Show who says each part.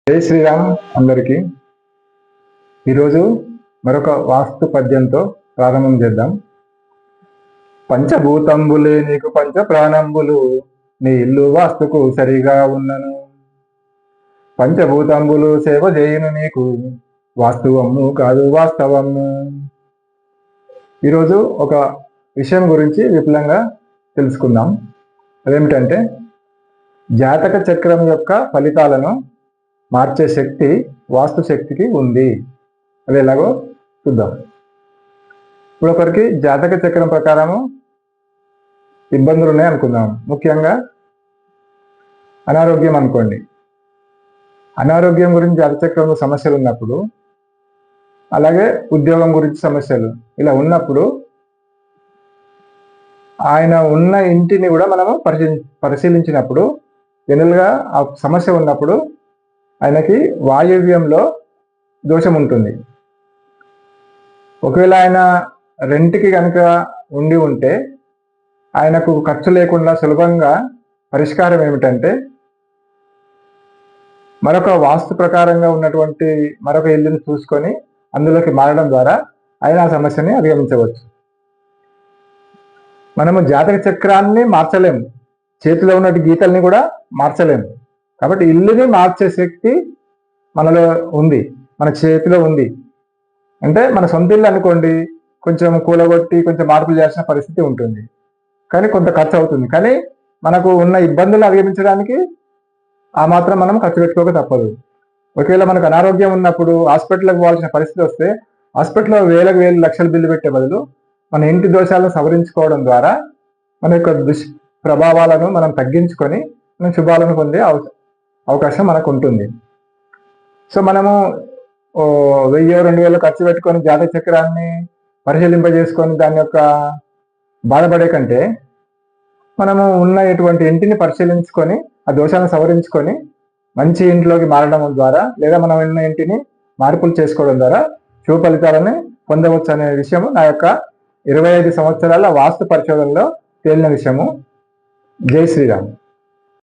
Speaker 1: జై శ్రీరామ్ అందరికీ. ఈరోజు మరొక వాస్తు పద్యంతో ప్రారంభం చేద్దాం. పంచభూతంబులే నీకు పంచ ప్రాణంబులు, నీ ఇల్లు వాస్తుకు సరిగా ఉన్నను. పంచభూతంబులు సేవ చేయును నీకు, వాస్తువమ్ము కాదు వాస్తవము. ఈరోజు ఒక విషయం గురించి విపులంగా తెలుసుకుందాం. అదేమిటంటే, జాతక చక్రం యొక్క ఫలితాలను మార్చే శక్తి వాస్తు శక్తికి ఉంది. అది ఎలాగో చూద్దాం. ఇప్పుడు ఒకరికి జాతక చక్రం ప్రకారము ఇబ్బందులు ఉన్నాయి అనుకుందాం. ముఖ్యంగా అనారోగ్యం అనుకోండి. అనారోగ్యం గురించి జాతక చక్రంలో సమస్యలు ఉన్నప్పుడు, అలాగే ఉద్యోగం గురించి సమస్యలు ఇలా ఉన్నప్పుడు, ఆయన ఉన్న ఇంటిని కూడా మనము పరిశీలించినప్పుడు జనరల్గా ఆ సమస్య ఉన్నప్పుడు ఆయనకి వాయువ్యంలో దోషం ఉంటుంది. ఒకవేళ ఆయన రెంట్కి కనుక ఉండి ఉంటే ఆయనకు ఖర్చు లేకుండా సులభంగా పరిష్కారం ఏమిటంటే, మరొక వాస్తు ప్రకారంగా ఉన్నటువంటి మరొక ఇల్లుని చూసుకొని అందులోకి మారడం ద్వారా ఆయన ఆ సమస్యని అధిగమించవచ్చు. మనము జాతక చక్రాన్ని మార్చలేము, చేతిలో ఉన్నట్టు గీతల్ని కూడా మార్చలేము. కాబట్టి ఇల్లుని మార్చే శక్తి మనలో ఉంది, మన చేతిలో ఉంది. అంటే మన సొంత ఇల్లు అనుకోండి, కొంచెం కూలగొట్టి కొంచెం మార్పులు చేయాల్సిన పరిస్థితి ఉంటుంది, కానీ కొంత ఖర్చు అవుతుంది. కానీ మనకు ఉన్న ఇబ్బందులు అధిగమించడానికి ఆ మాత్రం మనం ఖర్చు పెట్టుకోక తప్పదు. ఒకవేళ మనకు అనారోగ్యం ఉన్నప్పుడు హాస్పిటల్కి పోవాల్సిన పరిస్థితి వస్తే హాస్పిటల్లో వేలకు వేలు లక్షల బిల్లు పెట్టే బదులు మన ఇంటి దోషాలను సవరించుకోవడం ద్వారా మన యొక్క దుష్ప్రభావాలను మనం తగ్గించుకొని మనం శుభాలను పొందే అవకాశం మనకు ఉంటుంది. సో మనము 1000-2000 ఖర్చు పెట్టుకొని జాతక చక్రాన్ని పరిశీలింపజేసుకొని దాని యొక్క బాధపడే కంటే మనము ఉన్న ఇటువంటి ఇంటిని పరిశీలించుకొని ఆ దోషాలను సవరించుకొని మంచి ఇంట్లోకి మారడం ద్వారా, లేదా మనం ఉన్న ఇంటిని మార్పులు చేసుకోవడం ద్వారా శుభ ఫలితాలని పొందవచ్చు అనే విషయము నా యొక్క 25 సంవత్సరాల వాస్తు పరిశోధనలో తేలిన విషయము. జై శ్రీరామ్.